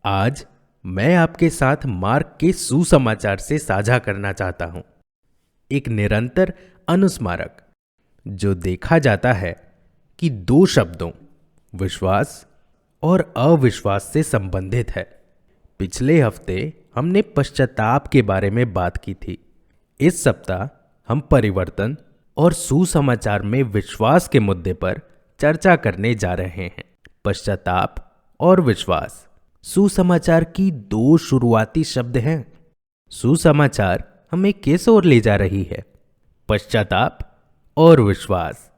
आज मैं आपके साथ मार्क के सुसमाचार से साझा करना चाहता हूं। एक निरंतर अनुस्मारक जो देखा जाता है कि दो शब्दों विश्वास और अविश्वास से संबंधित है। पिछले हफ्ते हमने पश्चाताप के बारे में बात की थी। इस सप्ताह हम परिवर्तन और सुसमाचार में विश्वास के मुद्दे पर चर्चा करने जा रहे हैं। पश्चाताप और विश्वास सुसमाचार की दो शुरुआती शब्द हैं। सुसमाचार हमें किस ओर ले जा रही है? पश्चाताप और विश्वास।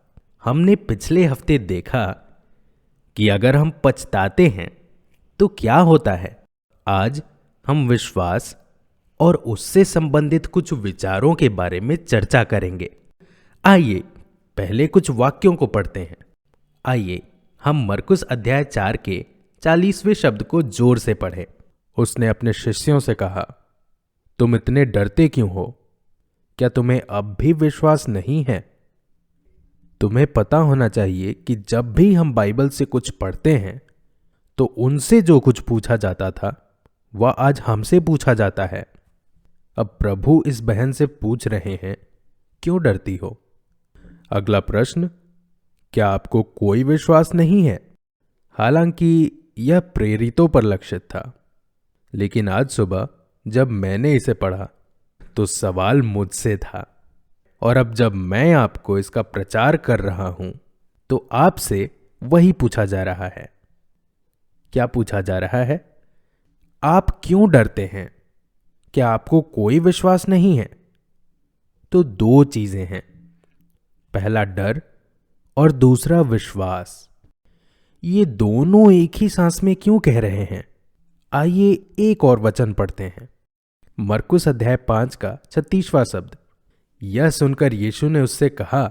हमने पिछले हफ्ते देखा कि अगर हम पछताते हैं तो क्या होता है। आज हम विश्वास और उससे संबंधित कुछ विचारों के बारे में चर्चा करेंगे। आइए पहले कुछ वाक्यों को पढ़ते हैं। आइए हम मरकुस अध्याय 4 के 40वें शब्द को जोर से पढ़ें। उसने अपने शिष्यों से कहा, तुम इतने डरते क्यों हो? क्या तुम्हें अब भी विश्वास नहीं है? तुम्हें पता होना चाहिए कि जब भी हम बाइबल से कुछ पढ़ते हैं तो उनसे जो कुछ पूछा जाता था वह आज हमसे पूछा जाता है। अब प्रभु इस बहन से पूछ रहे हैं, क्यों डरती हो? अगला प्रश्न, क्या आपको कोई विश्वास नहीं है? हालांकि यह प्रेरितों पर लक्षित था, लेकिन आज सुबह जब मैंने इसे पढ़ा तो सवाल मुझसे था, और अब जब मैं आपको इसका प्रचार कर रहा हूं तो आपसे वही पूछा जा रहा है। क्या पूछा जा रहा है? आप क्यों डरते हैं? क्या आपको कोई विश्वास नहीं है? तो दो चीजें हैं, पहला डर और दूसरा विश्वास। ये दोनों एक ही सांस में क्यों कह रहे हैं? आइए एक और वचन पढ़ते हैं। मरकुस अध्याय 5 का 36वां शब्द। यह सुनकर यीशु ने उससे कहा,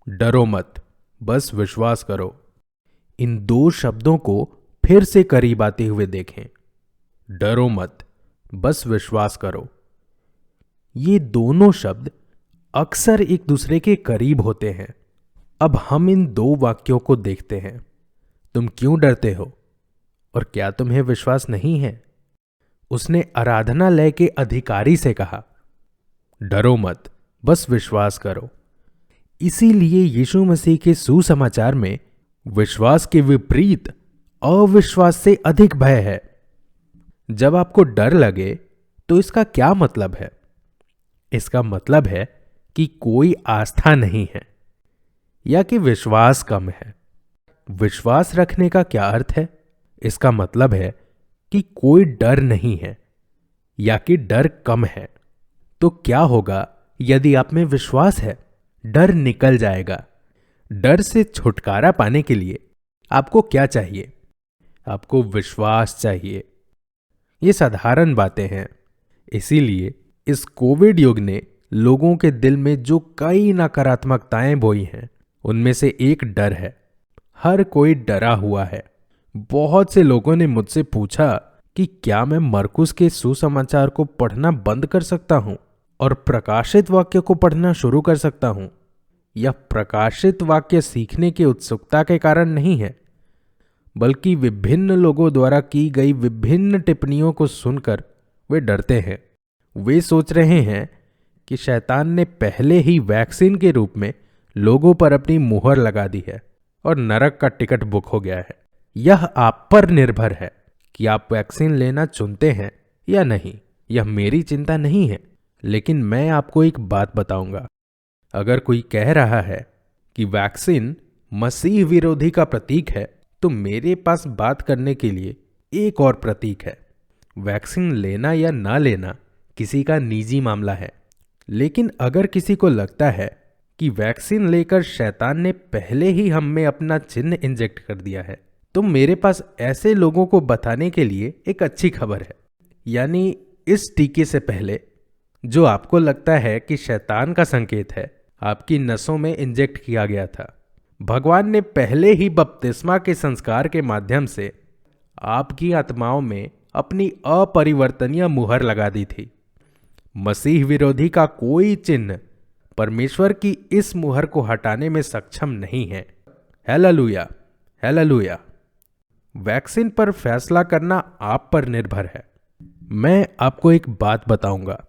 डरो मत, बस विश्वास करो। इन दो शब्दों को फिर से करीब आते हुए देखें। डरो मत, बस विश्वास करो। ये दोनों शब्द अक्सर एक दूसरे के करीब होते हैं। अब हम इन दो वाक्यों को देखते हैं। तुम क्यों डरते हो और क्या तुम्हें विश्वास नहीं है? उसने आराधनालय के अधिकारी से कहा, डरो मत, बस विश्वास करो। इसीलिए यीशु मसीह के सुसमाचार में विश्वास के विपरीत अविश्वास से अधिक भय है। जब आपको डर लगे तो इसका क्या मतलब है? इसका मतलब है कि कोई आस्था नहीं है या कि विश्वास कम है। विश्वास रखने का क्या अर्थ है? इसका मतलब है कि कोई डर नहीं है या कि डर कम है। तो क्या होगा यदि आप में विश्वास है? डर निकल जाएगा। डर से छुटकारा पाने के लिए आपको क्या चाहिए? आपको विश्वास चाहिए। ये साधारण बातें हैं। इसीलिए इस कोविड युग ने लोगों के दिल में जो कई नकारात्मकताएं बोई हैं, उनमें से एक डर है। हर कोई डरा हुआ है। बहुत से लोगों ने मुझसे पूछा कि क्या मैं मरकुस के सुसमाचार को पढ़ना बंद कर सकता हूं और प्रकाशित वाक्य को पढ़ना शुरू कर सकता हूं। यह प्रकाशित वाक्य सीखने की उत्सुकता के कारण नहीं है, बल्कि विभिन्न लोगों द्वारा की गई विभिन्न टिप्पणियों को सुनकर वे डरते हैं। वे सोच रहे हैं कि शैतान ने पहले ही वैक्सीन के रूप में लोगों पर अपनी मुहर लगा दी है और नरक का टिकट बुक हो गया है। यह आप पर निर्भर है कि आप वैक्सीन लेना चुनते हैं या नहीं। यह मेरी चिंता नहीं है, लेकिन मैं आपको एक बात बताऊंगा। अगर कोई कह रहा है कि वैक्सीन मसीह विरोधी का प्रतीक है, तो मेरे पास बात करने के लिए एक और प्रतीक है। वैक्सीन लेना या ना लेना किसी का निजी मामला है, लेकिन अगर किसी को लगता है कि वैक्सीन लेकर शैतान ने पहले ही हम में अपना चिन्ह इंजेक्ट कर दिया है, तो मेरे पास ऐसे लोगों को बताने के लिए एक अच्छी खबर है। यानी इस टीके से पहले जो आपको लगता है कि शैतान का संकेत है, आपकी नसों में इंजेक्ट किया गया था। भगवान ने पहले ही बपतिस्मा के संस्कार के माध्यम से आपकी आत्माओं में अपनी अपरिवर्तनीय मुहर लगा दी थी। मसीह विरोधी का कोई चिन्ह परमेश्वर की इस मुहर को हटाने में सक्षम नहीं है। Hallelujah, hallelujah. वैक्सीन पर फैसला करना आप पर निर्भर है। मैं आपको एक बात बताऊंगा,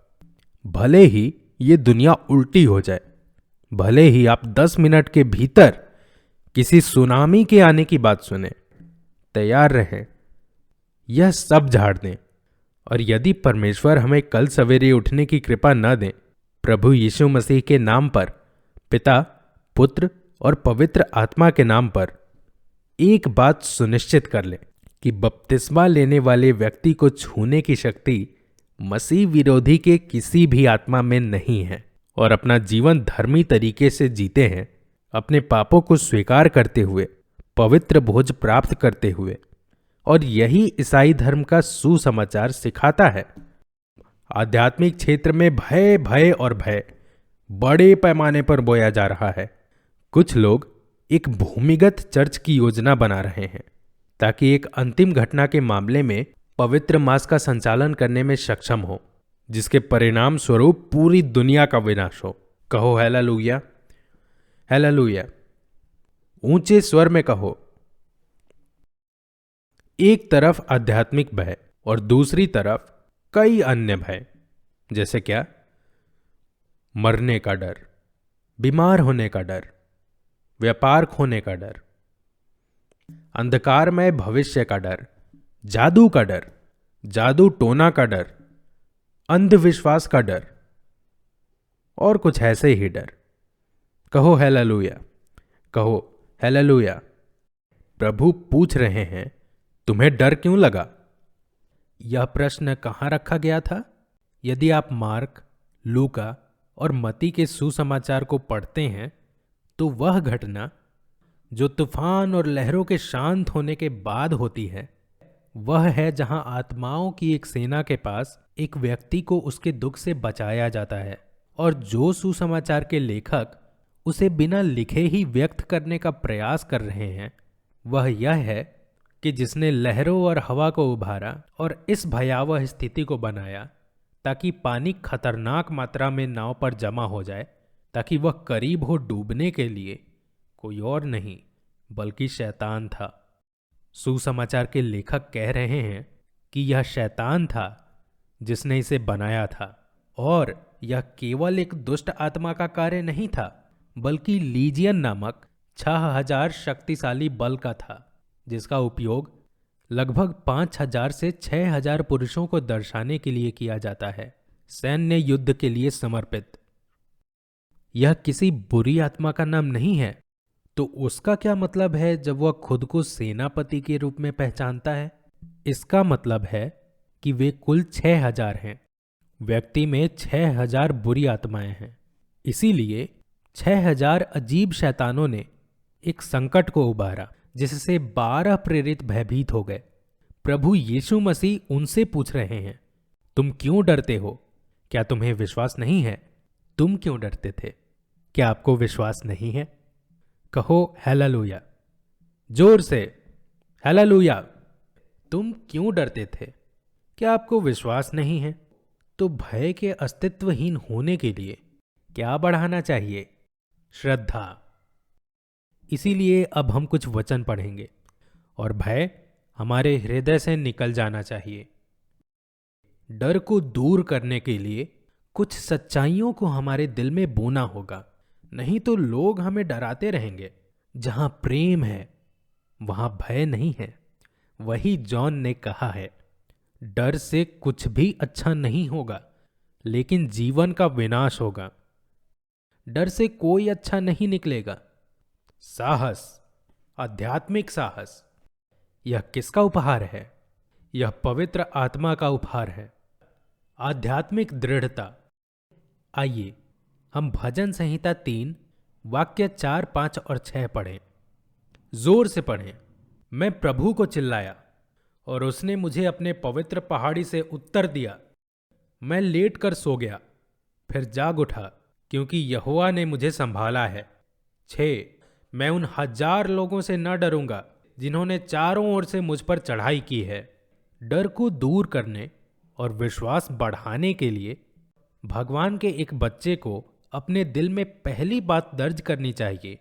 भले ही ये दुनिया उल्टी हो जाए, भले ही आप 10 मिनट के भीतर किसी सुनामी के आने की बात सुने, तैयार रहें, यह सब झाड़ दें। और यदि परमेश्वर हमें कल सवेरे उठने की कृपा न दें, प्रभु यीशु मसीह के नाम पर, पिता, पुत्र और पवित्र आत्मा के नाम पर एक बात सुनिश्चित कर लें कि बपतिस्मा लेने वाले व्यक्ति को छूने की शक्ति मसीह विरोधी के किसी भी आत्मा में नहीं है, और अपना जीवन धर्मी तरीके से जीते हैं, अपने पापों को स्वीकार करते हुए, पवित्र भोज प्राप्त करते हुए। और यही ईसाई धर्म का सुसमाचार सिखाता है। आध्यात्मिक क्षेत्र में भय भय और भय बड़े पैमाने पर बोया जा रहा है। कुछ लोग एक भूमिगत चर्च की योजना बना रहे हैं ताकि एक अंतिम घटना के मामले में पवित्र मास का संचालन करने में सक्षम हो, जिसके परिणाम स्वरूप पूरी दुनिया का विनाश हो। कहो हालेलुया, हालेलुया, ऊंचे स्वर में कहो। एक तरफ आध्यात्मिक भय और दूसरी तरफ कई अन्य भय, जैसे क्या? मरने का डर, बीमार होने का डर, व्यापार खोने का डर, अंधकारमय भविष्य का डर, जादू का डर, जादू टोना का डर, अंधविश्वास का डर और कुछ ऐसे ही डर। कहो हालेलुया, कहो हालेलुया। प्रभु पूछ रहे हैं, तुम्हें डर क्यों लगा? यह प्रश्न कहां रखा गया था? यदि आप मार्क, लूका और मत्ती के सुसमाचार को पढ़ते हैं तो वह घटना जो तूफान और लहरों के शांत होने के बाद होती है, वह है जहां आत्माओं की एक सेना के पास एक व्यक्ति को उसके दुख से बचाया जाता है, और जो सुसमाचार के लेखक उसे बिना लिखे ही व्यक्त करने का प्रयास कर रहे हैं, वह यह है कि जिसने लहरों और हवा को उभारा और इस भयावह स्थिति को बनाया ताकि पानी खतरनाक मात्रा में नाव पर जमा हो जाए, ताकि वह करीब हो डूबने के लिए, कोई और नहीं बल्कि शैतान था। सुसमाचार के लेखक कह रहे हैं कि यह शैतान था जिसने इसे बनाया था, और यह केवल एक दुष्ट आत्मा का कार्य नहीं था, बल्कि लीजियन नामक 6000 शक्तिशाली बल का था, जिसका उपयोग लगभग 5000 से 6000 पुरुषों को दर्शाने के लिए किया जाता है, सैन्य युद्ध के लिए समर्पित। यह किसी बुरी आत्मा का नाम नहीं है, तो उसका क्या मतलब है जब वह खुद को सेनापति के रूप में पहचानता है? इसका मतलब है कि वे कुल 6000 हैं। व्यक्ति में 6000 बुरी आत्माएं हैं। इसीलिए 6000 अजीब शैतानों ने एक संकट को उबारा, जिससे 12 प्रेरित भयभीत हो गए। प्रभु यीशु मसीह उनसे पूछ रहे हैं, तुम क्यों डरते हो? क्या तुम्हें विश्वास नहीं है? तुम क्यों डरते थे? क्या आपको विश्वास नहीं है? कहो हालेलुया, जोर से हालेलुया। तुम क्यों डरते थे? क्या आपको विश्वास नहीं है? तो भय के अस्तित्वहीन होने के लिए क्या बढ़ाना चाहिए? श्रद्धा। इसीलिए अब हम कुछ वचन पढ़ेंगे और भय हमारे हृदय से निकल जाना चाहिए। डर को दूर करने के लिए कुछ सच्चाइयों को हमारे दिल में बोना होगा, नहीं तो लोग हमें डराते रहेंगे। जहां प्रेम है वहां भय नहीं है। वही जॉन ने कहा है, डर से कुछ भी अच्छा नहीं होगा, लेकिन जीवन का विनाश होगा। डर से कोई अच्छा नहीं निकलेगा। साहस, आध्यात्मिक साहस, यह किसका उपहार है? यह पवित्र आत्मा का उपहार है। आध्यात्मिक दृढ़ता। आइए हम भजन संहिता 3 वाक्य 4, 5 और 6 पढ़ें। जोर से पढ़ें। मैं प्रभु को चिल्लाया और उसने मुझे अपने पवित्र पहाड़ी से उत्तर दिया। मैं लेट कर सो गया, फिर जाग उठा, क्योंकि यहोवा ने मुझे संभाला है। 6 मैं उन 1000 लोगों से न डरूंगा जिन्होंने चारों ओर से मुझ पर चढ़ाई की है। डर को दूर करने और विश्वास बढ़ाने के लिए भगवान के एक बच्चे को अपने दिल में पहली बात दर्ज करनी चाहिए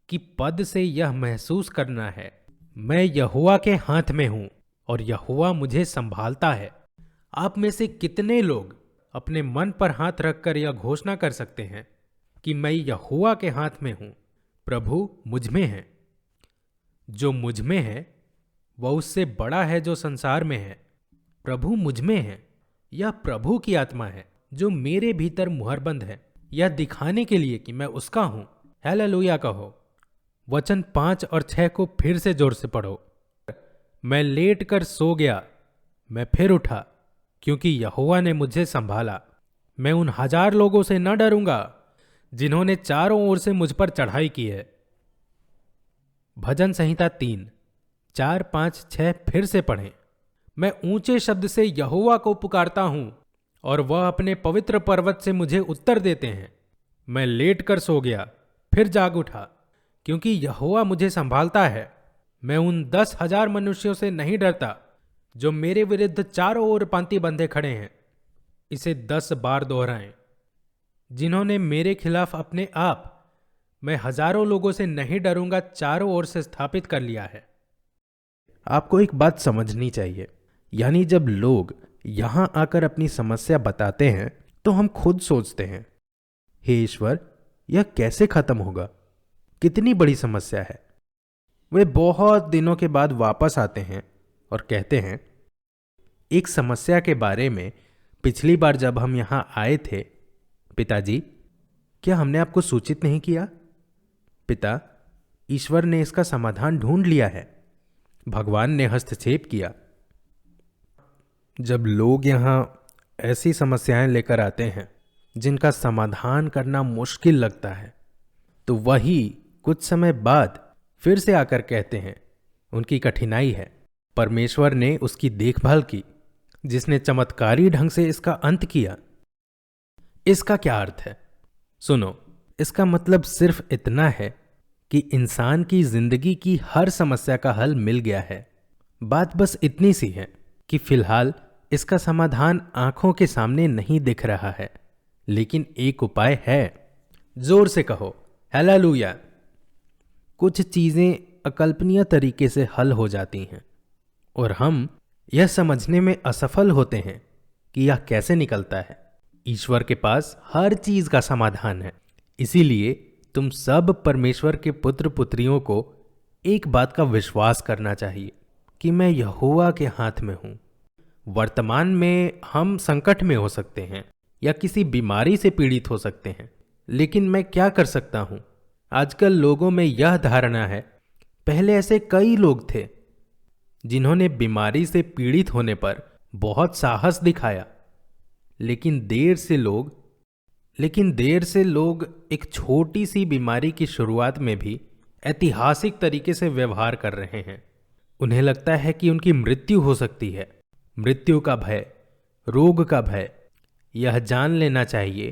कि पद से यह महसूस करना है, मैं यहोवा के हाथ में हूं और यहोवा मुझे संभालता है। आप में से कितने लोग अपने मन पर हाथ रखकर यह घोषणा कर सकते हैं कि मैं यहोवा के हाथ में हूं, प्रभु मुझ में है। जो मुझ में है वह उससे बड़ा है जो संसार में है। प्रभु मुझ में है, यह प्रभु की आत्मा है जो मेरे भीतर मुहरबंद है, यह दिखाने के लिए कि मैं उसका हूं। हालेलुया कहो। वचन 5 और 6 को फिर से जोर से पढ़ो। मैं लेट कर सो गया, मैं फिर उठा, क्योंकि यहोवा ने मुझे संभाला। मैं उन 1000 लोगों से न डरूंगा जिन्होंने चारों ओर से मुझ पर चढ़ाई की है। भजन संहिता 3, 4, 5, 6 फिर से पढ़ें। मैं ऊंचे शब्द से यहोवा को पुकारता हूं और वह अपने पवित्र पर्वत से मुझे उत्तर देते हैं। मैं लेट कर सो गया, फिर जाग उठा, क्योंकि यहोवा मुझे संभालता है। मैं उन 10,000 मनुष्यों से नहीं डरता जो मेरे विरुद्ध चारों ओर पांति बंधे खड़े हैं। इसे 10 बार दोहराएं। जिन्होंने मेरे खिलाफ अपने आप मैं हजारों लोगों से नहीं डरूंगा चारों ओर से स्थापित कर लिया है। आपको एक बात समझनी चाहिए, यानी जब लोग यहां आकर अपनी समस्या बताते हैं तो हम खुद सोचते हैं, हे ईश्वर, यह कैसे खत्म होगा, कितनी बड़ी समस्या है। वे बहुत दिनों के बाद वापस आते हैं और कहते हैं, एक समस्या के बारे में पिछली बार जब हम यहां आए थे, पिताजी, क्या हमने आपको सूचित नहीं किया? पिता, ईश्वर ने इसका समाधान ढूंढ लिया है, भगवान ने हस्तक्षेप किया। जब लोग यहां ऐसी समस्याएं लेकर आते हैं जिनका समाधान करना मुश्किल लगता है, तो वही कुछ समय बाद फिर से आकर कहते हैं उनकी कठिनाई है। परमेश्वर ने उसकी देखभाल की, जिसने चमत्कारी ढंग से इसका अंत किया। इसका क्या अर्थ है? सुनो, इसका मतलब सिर्फ इतना है कि इंसान की जिंदगी की हर समस्या का हल मिल गया है। बात बस इतनी सी है कि फिलहाल इसका समाधान आंखों के सामने नहीं दिख रहा है, लेकिन एक उपाय है। जोर से कहो, हालेलुया। कुछ चीजें अकल्पनीय तरीके से हल हो जाती हैं और हम यह समझने में असफल होते हैं कि यह कैसे निकलता है। ईश्वर के पास हर चीज का समाधान है। इसीलिए तुम सब परमेश्वर के पुत्र पुत्रियों को एक बात का विश्वास करना चाहिए कि मैं यहोवा के हाथ में हूं। वर्तमान में हम संकट में हो सकते हैं या किसी बीमारी से पीड़ित हो सकते हैं, लेकिन मैं क्या कर सकता हूं? आजकल लोगों में यह धारणा है, पहले ऐसे कई लोग थे जिन्होंने बीमारी से पीड़ित होने पर बहुत साहस दिखाया, लेकिन देर से लोग एक छोटी सी बीमारी की शुरुआत में भी ऐतिहासिक तरीके से व्यवहार कर रहे हैं। उन्हें लगता है कि उनकी मृत्यु हो सकती है। मृत्यु का भय, रोग का भय, यह जान लेना चाहिए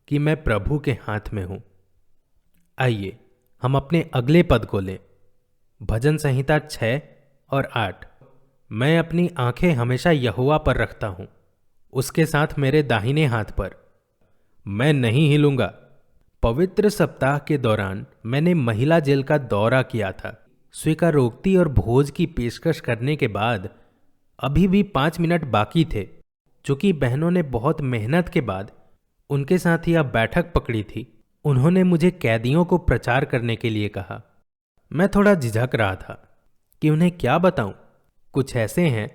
कि मैं प्रभु के हाथ में हूं। आइए हम अपने अगले पद को लें। भजन संहिता 6 और 8। मैं अपनी आंखें हमेशा यहोवा पर रखता हूं, उसके साथ मेरे दाहिने हाथ पर। मैं नहीं हिलूंगा। पवित्र सप्ताह के दौरान मैंने महिला जेल का दौरा किया था। स्वीकारोक्ति और भोज की पेशकश करने के बाद अभी भी 5 मिनट बाकी थे, चूंकि बहनों ने बहुत मेहनत के बाद उनके साथ यह बैठक पकड़ी थी। उन्होंने मुझे कैदियों को प्रचार करने के लिए कहा। मैं थोड़ा झिझक रहा था कि उन्हें क्या बताऊं। कुछ ऐसे हैं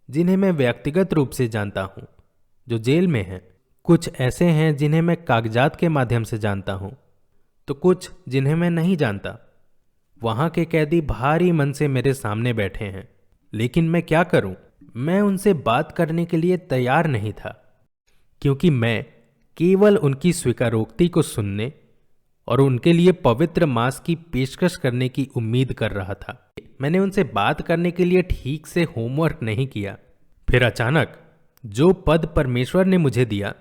जिन्हें मैं व्यक्तिगत रूप से जानता हूं, जो जेल में हैं। कुछ ऐसे हैं जिन्हें मैं कागजात के माध्यम से जानता हूं, तो कुछ जिन्हें मैं नहीं जानता। वहां के कैदी भारी मन से मेरे सामने बैठे हैं, लेकिन मैं क्या करूं? मैं उनसे बात करने के लिए तैयार नहीं था, क्योंकि मैं केवल उनकी स्वीकारोक्ति को सुनने और उनके लिए पवित्र मांस की पेशकश करने की उम्मीद कर रहा था। मैंने उनसे बात करने के लिए ठीक से होमवर्क नहीं किया। फिर अचानक जो पद परमेश्वर ने मुझे दिया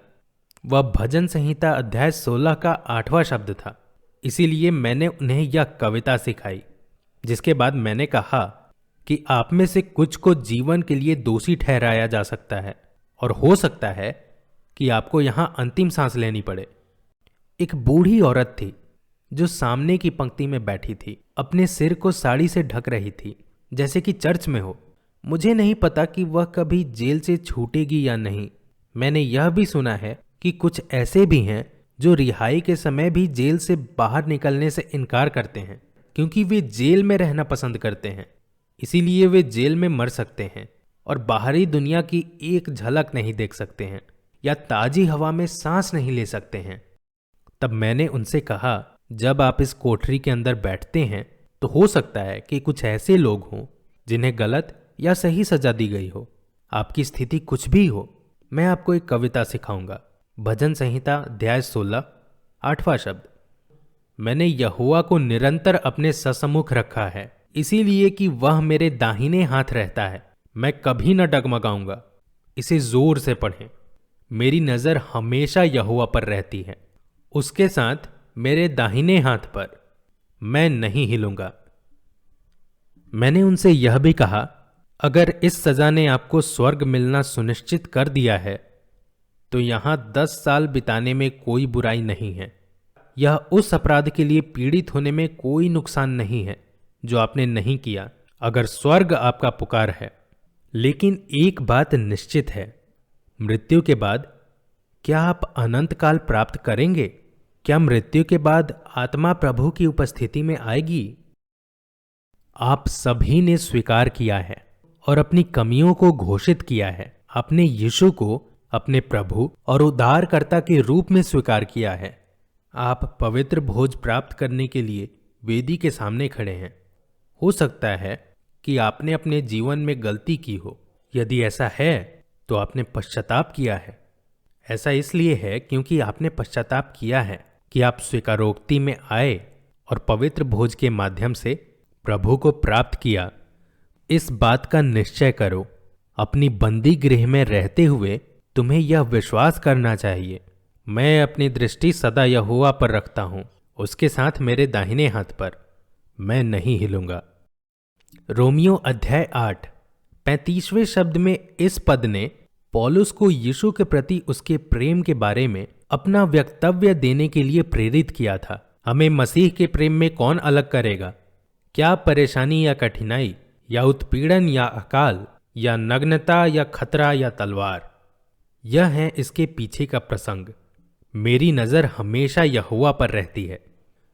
वह भजन संहिता अध्याय 16 का 8वां शब्द था। इसीलिए मैंने उन्हें यह कविता सिखाई, जिसके बाद मैंने कहा कि आप में से कुछ को जीवन के लिए दोषी ठहराया जा सकता है और हो सकता है कि आपको यहां अंतिम सांस लेनी पड़े। एक बूढ़ी औरत थी जो सामने की पंक्ति में बैठी थी, अपने सिर को साड़ी से ढक रही थी। जैसे कि चर्च में हो। मुझे नहीं पता कि वह कभी जेल से छूटेगी या नहीं। मैंने यह भी सुना है कि कुछ ऐसे भी हैं जो रिहाई के समय भी जेल से बाहर निकलने से इनकार करते हैं, क्योंकि वे जेल में रहना पसंद करते हैं। इसीलिए वे जेल में मर सकते हैं और बाहरी दुनिया की एक झलक नहीं देख सकते हैं या ताजी हवा में सांस नहीं ले सकते हैं। तब मैंने उनसे कहा, जब आप इस कोठरी के अंदर बैठते हैं तो हो सकता है कि कुछ ऐसे लोग हों जिन्हें गलत या सही सजा दी गई हो। आपकी स्थिति कुछ भी हो, मैं आपको एक कविता सिखाऊंगा। भजन संहिता अध्याय 16, 8वां शब्द। मैंने यहोवा को निरंतर अपने ससमुख रखा है, इसीलिए कि वह मेरे दाहिने हाथ रहता है। मैं कभी न डगमगाऊंगा। इसे जोर से पढ़ें। मेरी नजर हमेशा यहोवा पर रहती है, उसके साथ मेरे दाहिने हाथ पर। मैं नहीं हिलूंगा। मैंने उनसे यह भी कहा, अगर इस सजा ने आपको स्वर्ग मिलना सुनिश्चित कर दिया है तो यहां 10 साल बिताने में कोई बुराई नहीं है। यह उस अपराध के लिए पीड़ित होने में कोई नुकसान नहीं है जो आपने नहीं किया, अगर स्वर्ग आपका पुकार है। लेकिन एक बात निश्चित है, मृत्यु के बाद क्या आप अनंत काल प्राप्त करेंगे? क्या मृत्यु के बाद आत्मा प्रभु की उपस्थिति में आएगी? आप सभी ने स्वीकार किया है और अपनी कमियों को घोषित किया है। आपने यीशु को अपने प्रभु और उद्धारकर्ता के रूप में स्वीकार किया है। आप पवित्र भोज प्राप्त करने के लिए वेदी के सामने खड़े हैं। हो सकता है कि आपने अपने जीवन में गलती की हो। यदि ऐसा है तो आपने पश्चाताप किया है। ऐसा इसलिए है क्योंकि आपने पश्चाताप किया है कि आप स्वीकारोक्ति में आए और पवित्र भोज के माध्यम से प्रभु को प्राप्त किया। इस बात का निश्चय करो, अपनी बंदी गृह में रहते हुए तुम्हें यह विश्वास करना चाहिए, मैं अपनी दृष्टि सदा यहोवा पर रखता हूं, उसके साथ मेरे दाहिने हाथ पर। मैं नहीं हिलूंगा। रोमियो अध्याय 8, 35वें शब्द में इस पद ने पौलुस को यीशु के प्रति उसके प्रेम के बारे में अपना वक्तव्य देने के लिए प्रेरित किया था। हमें मसीह के प्रेम में कौन अलग करेगा? क्या परेशानी या कठिनाई या उत्पीड़न या अकाल या नग्नता या खतरा या तलवार? यह है इसके पीछे का प्रसंग। मेरी नजर हमेशा यहोवा पर रहती है।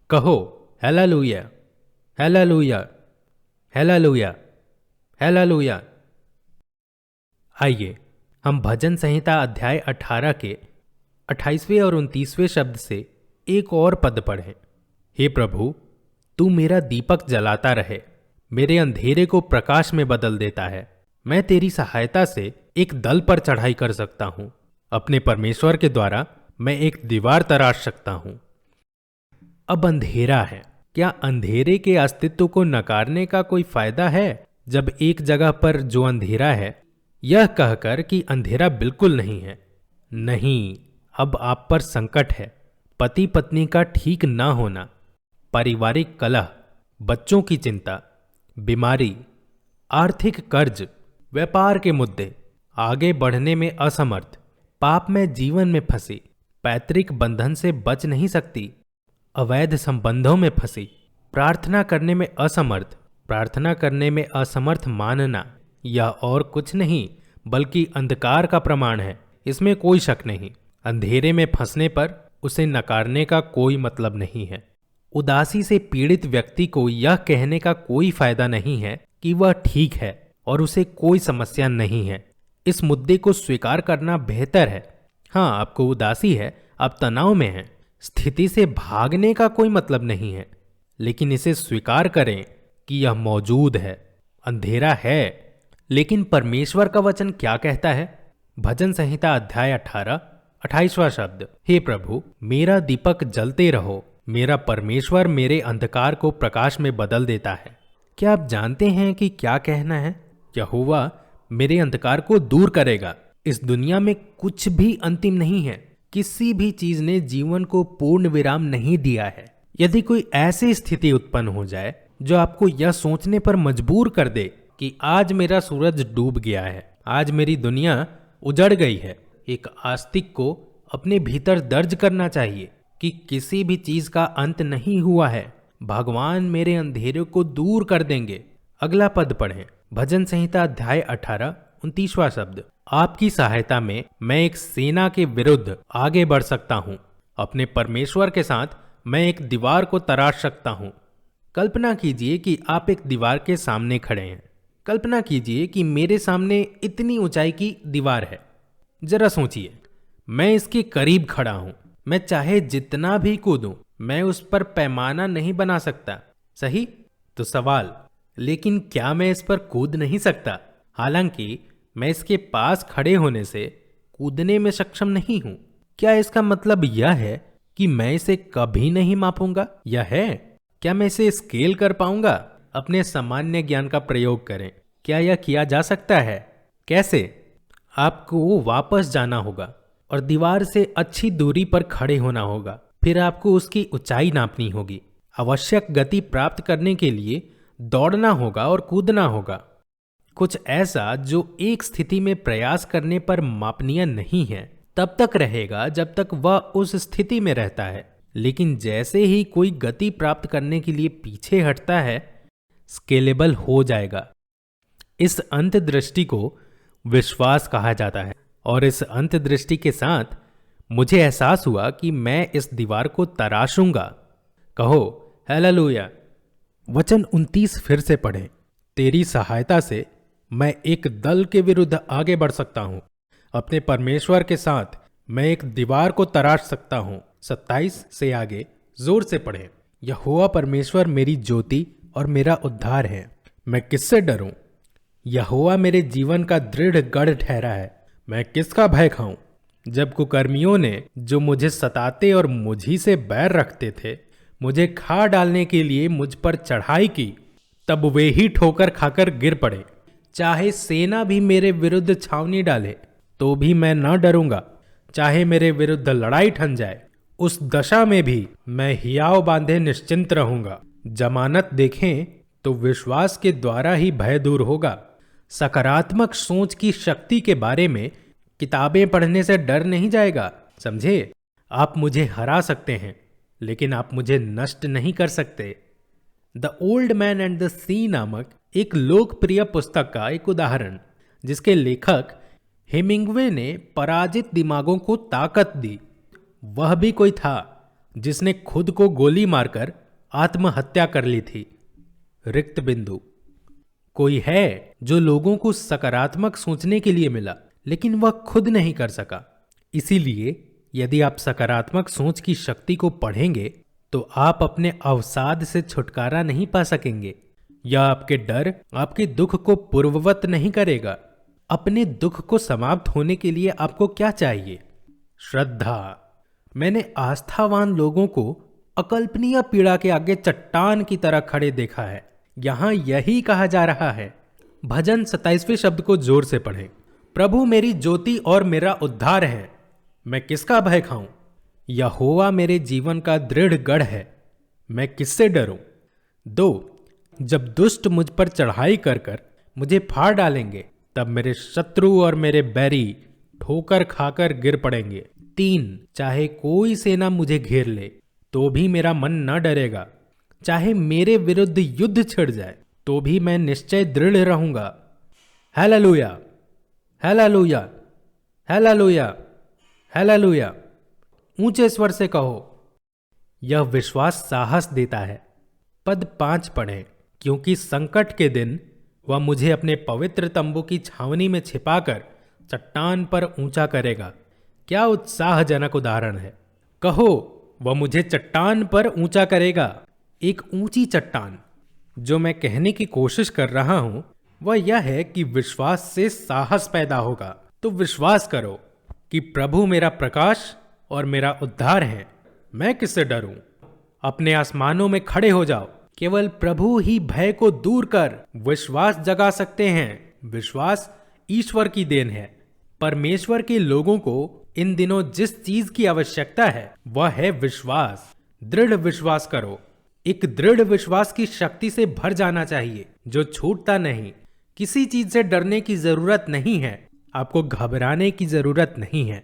कहो हालेलुया, हालेलुया, हालेलुया, हालेलुया। आइए हम भजन संहिता अध्याय 18 के 28वें और 29वें शब्द से एक और पद पढ़ें। हे प्रभु, तू मेरा दीपक जलाता रहे, मेरे अंधेरे को प्रकाश में बदल देता है। मैं तेरी सहायता से एक दल पर चढ़ाई कर सकता हूं। अपने परमेश्वर के द्वारा मैं एक दीवार तराश सकता हूं। अब अंधेरा है। क्या अंधेरे के अस्तित्व को नकारने का कोई फायदा है जब एक जगह पर जो अंधेरा है यह कहकर कि अंधेरा बिल्कुल नहीं है? नहीं, अब आप पर संकट है। पति पत्नी का ठीक ना होना, पारिवारिक कलह, बच्चों की चिंता, बीमारी, आर्थिक कर्ज, व्यापार के मुद्दे, आगे बढ़ने में असमर्थ, पाप में जीवन में फंसी, पैतृक बंधन से बच नहीं सकती, अवैध संबंधों में फंसी, प्रार्थना करने में असमर्थ, प्रार्थना करने में असमर्थ मानना, यह और कुछ नहीं बल्कि अंधकार का प्रमाण है। इसमें कोई शक नहीं। अंधेरे में फंसने पर उसे नकारने का कोई मतलब नहीं है। उदासी से पीड़ित व्यक्ति को यह कहने का कोई फायदा नहीं है कि वह ठीक है और उसे कोई समस्या नहीं है। इस मुद्दे को स्वीकार करना बेहतर है। हाँ, आपको उदासी है, आप तनाव में हैं। स्थिति से भागने का कोई मतलब नहीं है, लेकिन इसे स्वीकार करें कि यह मौजूद है। अंधेरा है, लेकिन परमेश्वर का वचन क्या कहता है? भजन संहिता अध्याय 18, 28वां शब्द। हे प्रभु, मेरा दीपक जलते रहो, मेरा परमेश्वर मेरे अंधकार को प्रकाश में बदल देता है। क्या आप जानते हैं कि क्या कहना है? यहोवा मेरे अंधकार को दूर करेगा। इस दुनिया में कुछ भी अंतिम नहीं है। किसी भी चीज ने जीवन को पूर्ण विराम नहीं दिया है। यदि कोई ऐसी स्थिति उत्पन्न हो जाए जो आपको यह सोचने पर मजबूर कर दे कि आज मेरा सूरज डूब गया है, आज मेरी दुनिया उजड़ गई है, एक आस्तिक को अपने भीतर दर्ज करना चाहिए कि किसी भी चीज का अंत नहीं हुआ है। भगवान मेरे अंधेरे को दूर कर देंगे। अगला पद पढ़ें। भजन संहिता अध्याय 18 29वां शब्द। आपकी सहायता में मैं एक सेना के विरुद्ध आगे बढ़ सकता हूँ। अपने परमेश्वर के साथ मैं एक दीवार को तराश सकता हूँ। कल्पना कीजिए कि आप एक दीवार के सामने खड़े हैं। कल्पना कीजिए कि मेरे सामने इतनी ऊंचाई की दीवार है। जरा सोचिए, मैं इसके करीब खड़ा हूं। मैं चाहे जितना भी कूदूं, मैं उस पर पैमाना नहीं बना सकता। सही? तो सवाल, लेकिन क्या मैं इस पर कूद नहीं सकता? हालांकि मैं इसके पास खड़े होने से कूदने में सक्षम नहीं हूं। क्या इसका मतलब यह है कि मैं इसे कभी नहीं मापूंगा? यह है, क्या मैं इसे स्केल कर पाऊंगा? अपने सामान्य ज्ञान का प्रयोग करें। क्या यह किया जा सकता है? कैसे? आपको वापस जाना होगा और दीवार से अच्छी दूरी पर खड़े होना होगा। फिर आपको उसकी ऊंचाई नापनी होगी। आवश्यक गति प्राप्त करने के लिए दौड़ना होगा और कूदना होगा। कुछ ऐसा जो एक स्थिति में प्रयास करने पर मापनीय नहीं है तब तक रहेगा जब तक वह उस स्थिति में रहता है, लेकिन जैसे ही कोई गति प्राप्त करने के लिए पीछे हटता है, स्केलेबल हो जाएगा। इस अंतर्दृष्टि को विश्वास कहा जाता है और इस अंतर्दृष्टि के साथ मुझे एहसास हुआ कि मैं इस दीवार को तराशूंगा। कहो हालेलुया। वचन 29 फिर से पढ़ें। तेरी सहायता से मैं एक दल के विरुद्ध आगे बढ़ सकता हूं। अपने परमेश्वर के साथ मैं एक दीवार को तराश सकता हूं। 27 से आगे जोर से पढ़ें। यहोवा परमेश्वर मेरी ज्योति और मेरा उद्धार है, मैं किससे डरूं? यहोवा मेरे जीवन का दृढ़ गढ़ ठहरा है, मैं किसका भय खाऊं? जब कुकर्मियों ने, जो मुझे सताते और मुझी से बैर रखते थे, मुझे खा डालने के लिए मुझ पर चढ़ाई की, तब वे ही ठोकर खाकर गिर पड़े। चाहे सेना भी मेरे विरुद्ध छावनी डाले तो भी मैं न डरूंगा। चाहे मेरे विरुद्ध लड़ाई ठन जाए, उस दशा में भी मैं हियाव बांधे निश्चिंत रहूंगा। जमानत देखें तो विश्वास के द्वारा ही भय दूर होगा। सकारात्मक सोच की शक्ति के बारे में किताबें पढ़ने से डर नहीं जाएगा। समझे? आप मुझे हरा सकते हैं, लेकिन आप मुझे नष्ट नहीं कर सकते। The old man and the sea नामक एक लोकप्रिय पुस्तक का एक उदाहरण, जिसके लेखक हेमिंग्वे ने पराजित दिमागों को ताकत दी। वह भी कोई था जिसने खुद को गोली मारकर आत्महत्या कर ली थी। रिक्त बिंदु। कोई है जो लोगों को सकारात्मक सोचने के लिए मिला, लेकिन वह खुद नहीं कर सका। इसीलिए यदि आप सकारात्मक सोच की शक्ति को पढ़ेंगे तो आप अपने अवसाद से छुटकारा नहीं पा सकेंगे। यह आपके डर, आपके दुख को पूर्ववत नहीं करेगा। अपने दुख को समाप्त होने के लिए आपको क्या चाहिए? श्रद्धा। मैंने आस्थावान लोगों को अकल्पनीय पीड़ा के आगे चट्टान की तरह खड़े देखा है। यहां यही कहा जा रहा है। भजन 27वें शब्द को जोर से पढ़ें। प्रभु मेरी ज्योति और मेरा उद्धार है, मैं किसका भय खाऊं? यहोवा मेरे जीवन का दृढ़ गढ़ है, मैं किससे डरूं? 2. जब दुष्ट मुझ पर चढ़ाई कर कर मुझे फाड़ डालेंगे, तब मेरे शत्रु और मेरे बैरी ठोकर खाकर गिर पड़ेंगे। 3. चाहे कोई सेना मुझे घेर ले तो भी मेरा मन न डरेगा। चाहे मेरे विरुद्ध युद्ध छिड़ जाए तो भी मैं निश्चय दृढ़ रहूंगा। Hallelujah, hallelujah, hallelujah, hallelujah. ऊंचे स्वर से कहो। यह विश्वास साहस देता है। पद 5 पढ़ें। क्योंकि संकट के दिन वह मुझे अपने पवित्र तंबू की छावनी में छिपाकर चट्टान पर ऊंचा करेगा। क्या उत्साहजनक उदाहरण है। कहो, वह मुझे चट्टान पर ऊंचा करेगा। एक ऊंची चट्टान। जो मैं कहने की कोशिश कर रहा हूं वह यह है कि विश्वास से साहस पैदा होगा। तो विश्वास करो कि प्रभु मेरा प्रकाश और मेरा उद्धार है, मैं किससे डरूं? अपने आसमानों में खड़े हो जाओ। केवल प्रभु ही भय को दूर कर विश्वास जगा सकते हैं। विश्वास ईश्वर की देन है। परमेश्वर के लोगों को इन दिनों जिस चीज की आवश्यकता है वह है विश्वास। दृढ़ विश्वास करो। एक दृढ़ विश्वास की शक्ति से भर जाना चाहिए जो छूटता नहीं। किसी चीज से डरने की जरूरत नहीं है। आपको घबराने की जरूरत नहीं है।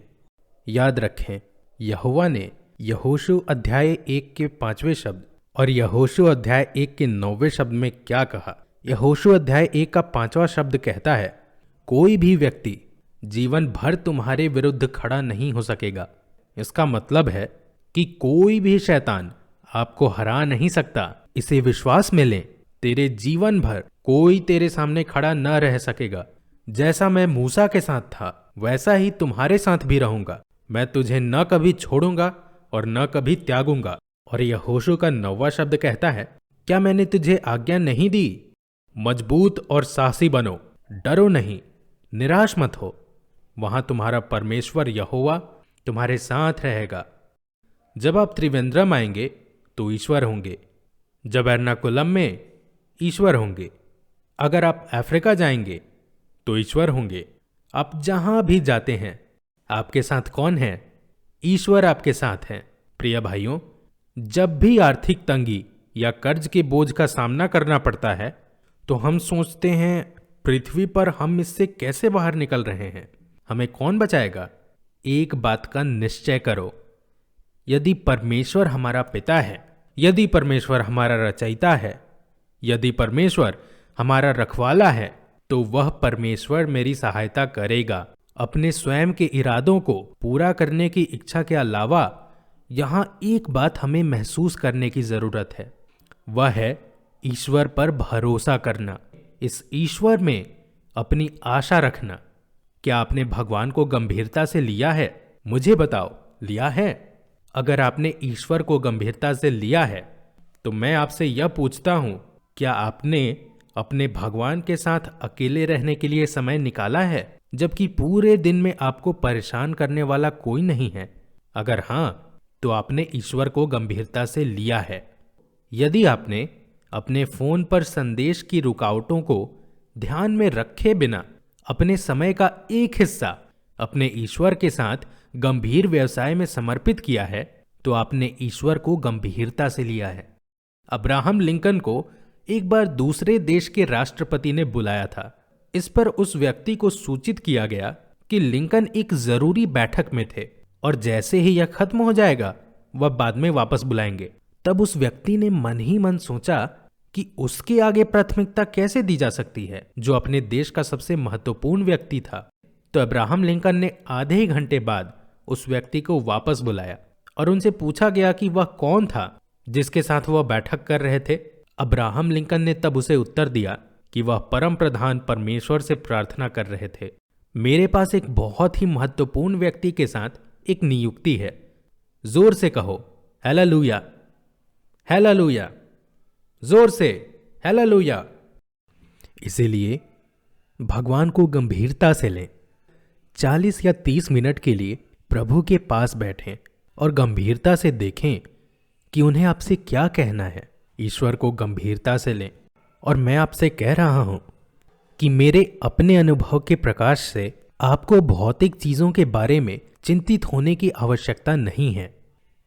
याद रखें, यहोवा ने यहोशू अध्याय 1 के 5वें शब्द और यहोशू अध्याय 1 के 9वें शब्द में क्या कहा। यहोशू अध्याय 1 का 5वां शब्द कहता है, कोई भी व्यक्ति जीवन भर तुम्हारे विरुद्ध खड़ा नहीं हो सकेगा। इसका मतलब है कि कोई भी शैतान आपको हरा नहीं सकता। इसे विश्वास में लें, तेरे जीवन भर कोई तेरे सामने खड़ा न रह सकेगा। जैसा मैं मूसा के साथ था वैसा ही तुम्हारे साथ भी रहूंगा। मैं तुझे न कभी छोड़ूंगा और न कभी त्यागूंगा। और यहोशू का 9वां शब्द कहता है, क्या मैंने तुझे आज्ञा नहीं दी? मजबूत और साहसी बनो, डरो नहीं, निराश मत हो। वहां तुम्हारा परमेश्वर यहोवा तुम्हारे साथ रहेगा। जब आप त्रिवेंद्रम आएंगे तो ईश्वर होंगे, जब एर्नाकुलम में ईश्वर होंगे, अगर आप अफ्रीका जाएंगे तो ईश्वर होंगे। आप जहां भी जाते हैं आपके साथ कौन है? ईश्वर आपके साथ है। प्रिय भाइयों, जब भी आर्थिक तंगी या कर्ज के बोझ का सामना करना पड़ता है तो हम सोचते हैं पृथ्वी पर हम इससे कैसे बाहर निकल रहे हैं, हमें कौन बचाएगा? एक बात का निश्चय करो, यदि परमेश्वर हमारा पिता है, यदि परमेश्वर हमारा रचयिता है, यदि परमेश्वर हमारा रखवाला है, तो वह परमेश्वर मेरी सहायता करेगा। अपने स्वयं के इरादों को पूरा करने की इच्छा के अलावा यहां एक बात हमें महसूस करने की जरूरत है, वह है ईश्वर पर भरोसा करना, इस ईश्वर में अपनी आशा रखना। क्या आपने भगवान को गंभीरता से लिया है? मुझे बताओ, लिया है? अगर आपने ईश्वर को गंभीरता से लिया है तो मैं आपसे यह पूछता हूं, क्या आपने अपने भगवान के साथ अकेले रहने के लिए समय निकाला है, जबकि पूरे दिन में आपको परेशान करने वाला कोई नहीं है? अगर हां, तो आपने ईश्वर को गंभीरता से लिया है। यदि आपने अपने फोन पर संदेश की रुकावटों को ध्यान में रखे बिना अपने समय का एक हिस्सा अपने ईश्वर के साथ गंभीर व्यवसाय में समर्पित किया है, तो आपने ईश्वर को गंभीरता से लिया है। अब्राहम लिंकन को एक बार दूसरे देश के राष्ट्रपति ने बुलाया था। इस पर उस व्यक्ति को सूचित किया गया कि लिंकन एक जरूरी बैठक में थे और जैसे ही यह खत्म हो जाएगा वह बाद में वापस बुलाएंगे। तब उस व्यक्ति ने मन ही मन सोचा कि उसके आगे प्राथमिकता कैसे दी जा सकती है, जो अपने देश का सबसे महत्वपूर्ण व्यक्ति था। तो अब्राहम लिंकन ने आधे घंटे बाद उस व्यक्ति को वापस बुलाया और उनसे पूछा गया कि वह कौन था जिसके साथ वह बैठक कर रहे थे। अब्राहम लिंकन ने तब उसे उत्तर दिया कि वह परम प्रधान परमेश्वर से प्रार्थना कर रहे थे। मेरे पास एक बहुत ही महत्वपूर्ण व्यक्ति के साथ एक नियुक्ति है। जोर से कहो, हालेलुया, हालेलुया, जोर से, हालेलुया। इसीलिए भगवान को गंभीरता से लें। 40 या 30 मिनट के लिए प्रभु के पास बैठें और गंभीरता से देखें कि उन्हें आपसे क्या कहना है। ईश्वर को गंभीरता से लें। और मैं आपसे कह रहा हूं कि मेरे अपने अनुभव के प्रकाश से आपको भौतिक चीजों के बारे में चिंतित होने की आवश्यकता नहीं है।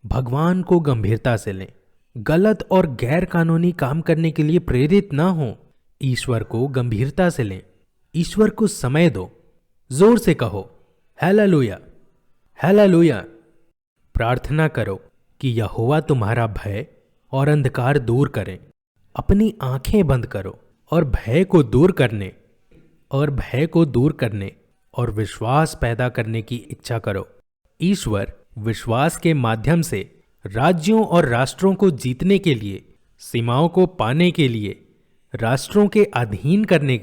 भगवान को गंभीरता से लें। गलत और गैर कानूनी काम करने के लिए प्रेरित ना हो। ईश्वर को गंभीरता से लें। ईश्वर को समय दो। जोर से कहो, हालेलुया, हालेलुया। प्रार्थना करो कि यहोवा तुम्हारा भय और अंधकार दूर करें। अपनी आंखें बंद करो और भय को दूर करने और विश्वास पैदा करने की इच्छा करो। ईश्वर विश्वास के माध्यम से राज्यों और राष्ट्रों को जीतने के लिए, सीमाओं को पाने के लिए, राष्ट्रों के अधीन करने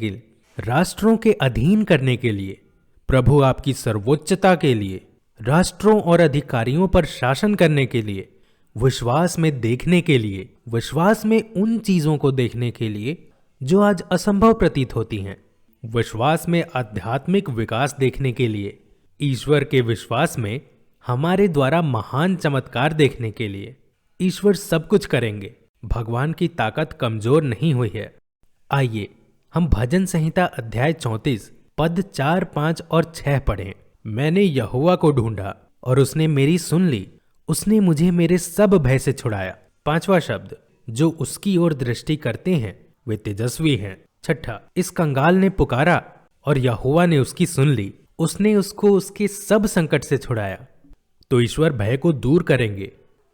के लिए, प्रभु आपकी सर्वोच्चता के लिए, राष्ट्रों और अधिकारियों पर शासन करने के लिए, विश्वास में देखने के लिए, विश्वास में उन चीजों को देखने के लिए जो आज असंभव प्रतीत होती हैं, विश्वास में आध्यात्मिक विकास देखने के लिए, ईश्वर के विश्वास में हमारे द्वारा महान चमत्कार देखने के लिए। ईश्वर सब कुछ करेंगे। भगवान की ताकत कमजोर नहीं हुई है। आइए हम भजन संहिता अध्याय 34 पद 4, 5 और 6 पढ़ें। मैंने यहोवा को ढूंढा और उसने मेरी सुन ली। उसने मुझे मेरे सब भय से छुड़ाया। 5वां शब्द, जो उसकी ओर दृष्टि करते हैं वे तेजस्वी हैं। 6, इस कंगाल ने पुकारा और यहोवा ने उसकी सुन ली। उसने उसको उसके सब संकट से छुड़ाया। तो ईश्वर भय को दूर करेंगे।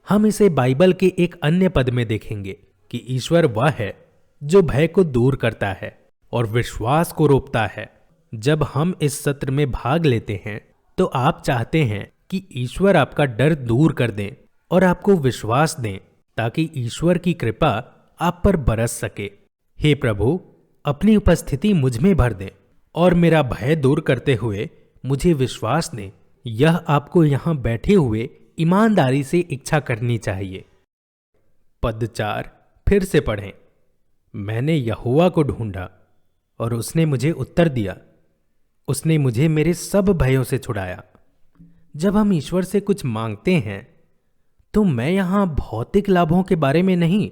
हम इसे बाइबल के एक अन्य पद में देखेंगे कि ईश्वर वह है जो भय को दूर करता है और विश्वास को रोकता है। जब हम इस सत्र में भाग लेते हैं तो आप चाहते हैं कि ईश्वर आपका डर दूर कर दें और आपको विश्वास दें, ताकि ईश्वर की कृपा आप पर बरस सके। हे प्रभु, अपनी उपस्थिति मुझ में भर दें और मेरा भय दूर करते हुए मुझे विश्वास दें। यह आपको यहां बैठे हुए ईमानदारी से इच्छा करनी चाहिए। पद 4 फिर से पढ़ें। मैंने यहोवा को ढूंढा और उसने मुझे उत्तर दिया। उसने मुझे मेरे सब भयों से छुड़ाया। जब हम ईश्वर से कुछ मांगते हैं तो मैं यहां भौतिक लाभों के बारे में नहीं,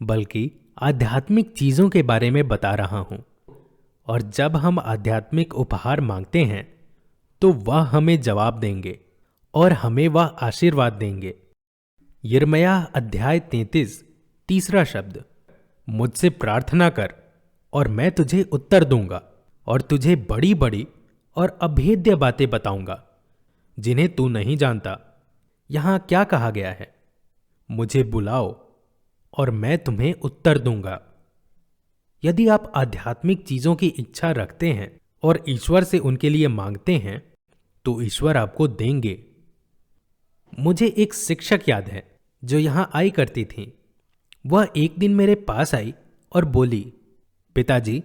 बल्कि आध्यात्मिक चीजों के बारे में बता रहा हूं। और जब हम आध्यात्मिक उपहार मांगते हैं तो वह हमें जवाब देंगे और हमें वह आशीर्वाद देंगे। यिर्मयाह अध्याय 33 तीसरा शब्द, मुझसे प्रार्थना कर और मैं तुझे उत्तर दूंगा और तुझे बड़ी बड़ी और अभेद्य बातें बताऊंगा जिन्हें तू नहीं जानता। यहां क्या कहा गया है? मुझे बुलाओ और मैं तुम्हें उत्तर दूंगा। यदि आप आध्यात्मिक चीजों की इच्छा रखते हैं और ईश्वर से उनके लिए मांगते हैं तो ईश्वर आपको देंगे। मुझे एक शिक्षक याद है जो यहां आई करती थी। वह एक दिन मेरे पास आई और बोली, पिताजी,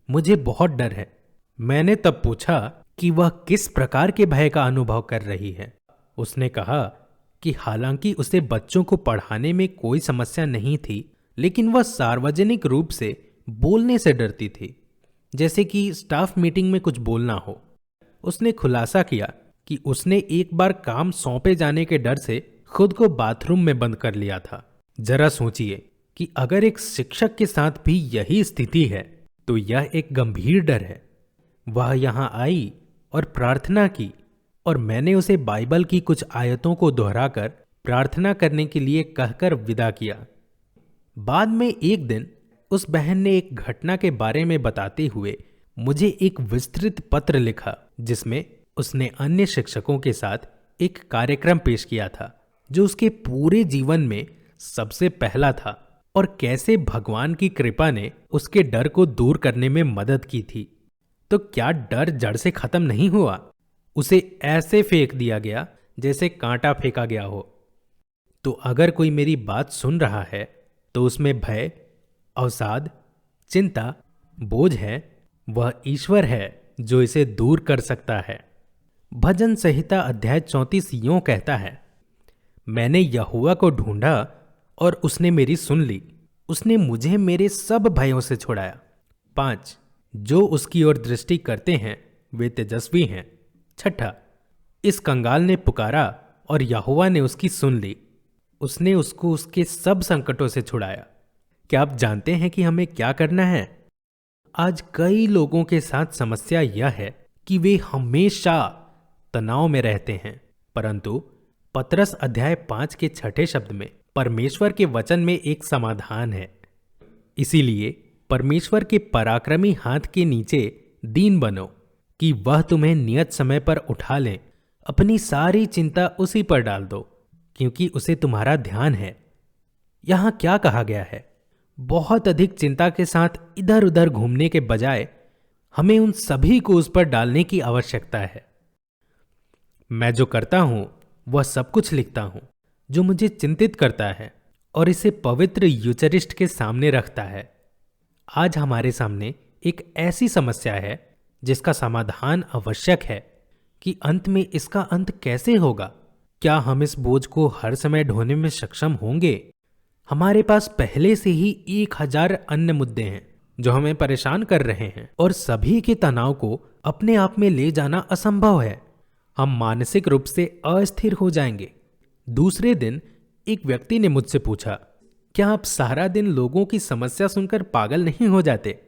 मुझे बहुत डर है। मैंने तब पूछा कि वह किस प्रकार के भय का अनुभव कर रही है। उसने कहा कि हालांकि उसे बच्चों को पढ़ाने में कोई समस्या नहीं थी, लेकिन वह सार्वजनिक रूप से बोलने से डरती थी, जैसे कि स्टाफ मीटिंग में कुछ बोलना हो। उसने खुलासा किया कि उसने एक बार काम सौंपे जाने के डर से खुद को बाथरूम में बंद कर लिया था। जरा सोचिए कि अगर एक शिक्षक के साथ भी यही स्थिति है तो यह एक गंभीर डर है। वह यहां आई और प्रार्थना की और मैंने उसे बाइबल की कुछ आयतों को दोहराकर प्रार्थना करने के लिए कहकर विदा किया। बाद में एक दिन उस बहन ने एक घटना के बारे में बताते हुए मुझे एक विस्तृत पत्र लिखा, जिसमें उसने अन्य शिक्षकों के साथ एक कार्यक्रम पेश किया था जो उसके पूरे जीवन में सबसे पहला था, और कैसे भगवान की कृपा ने उसके डर को दूर करने में मदद की थी। तो क्या डर जड़ से खत्म नहीं हुआ? उसे ऐसे फेंक दिया गया जैसे कांटा फेंका गया हो। तो अगर कोई मेरी बात सुन रहा है तो उसमें भय, अवसाद, चिंता, बोझ है, वह ईश्वर है जो इसे दूर कर सकता है। भजन संहिता अध्याय 34 यों कहता है, मैंने यहोवा को ढूंढा और उसने मेरी सुन ली। उसने मुझे मेरे सब भयों से छुड़ाया। 5, जो उसकी ओर दृष्टि करते हैं वे तेजस्वी हैं। 6, इस कंगाल ने पुकारा और यहोवा ने उसकी सुन ली। उसने उसको उसके सब संकटों से छुड़ाया। क्या आप जानते हैं कि हमें क्या करना है? आज कई लोगों के साथ समस्या यह है कि वे हमेशा तनाव में रहते हैं, परंतु पतरस अध्याय 5 के 6 शब्द में परमेश्वर के वचन में एक समाधान है। इसीलिए परमेश्वर के पराक्रमी हाथ के नीचे दीन बनो कि वह तुम्हें नियत समय पर उठा ले। अपनी सारी चिंता उसी पर डाल दो, क्योंकि उसे तुम्हारा ध्यान है। यहां क्या कहा गया है? बहुत अधिक चिंता के साथ इधर उधर घूमने के बजाय हमें उन सभी को उस पर डालने की आवश्यकता है। मैं जो करता हूं वह सब कुछ लिखता हूं जो मुझे चिंतित करता है और इसे पवित्र यूचरिस्ट के सामने रखता है। आज हमारे सामने एक ऐसी समस्या है जिसका समाधान आवश्यक है कि अंत में इसका अंत कैसे होगा। क्या हम इस बोझ को हर समय ढोने में सक्षम होंगे? हमारे पास पहले से ही 1000 अन्य मुद्दे हैं जो हमें परेशान कर रहे हैं, और सभी के तनाव को अपने आप में ले जाना असंभव है। हम मानसिक रूप से अस्थिर हो जाएंगे। दूसरे दिन एक व्यक्ति ने मुझसे पूछा, क्या आप सारा दिन लोगों की समस्या सुनकर पागल नहीं हो जाते?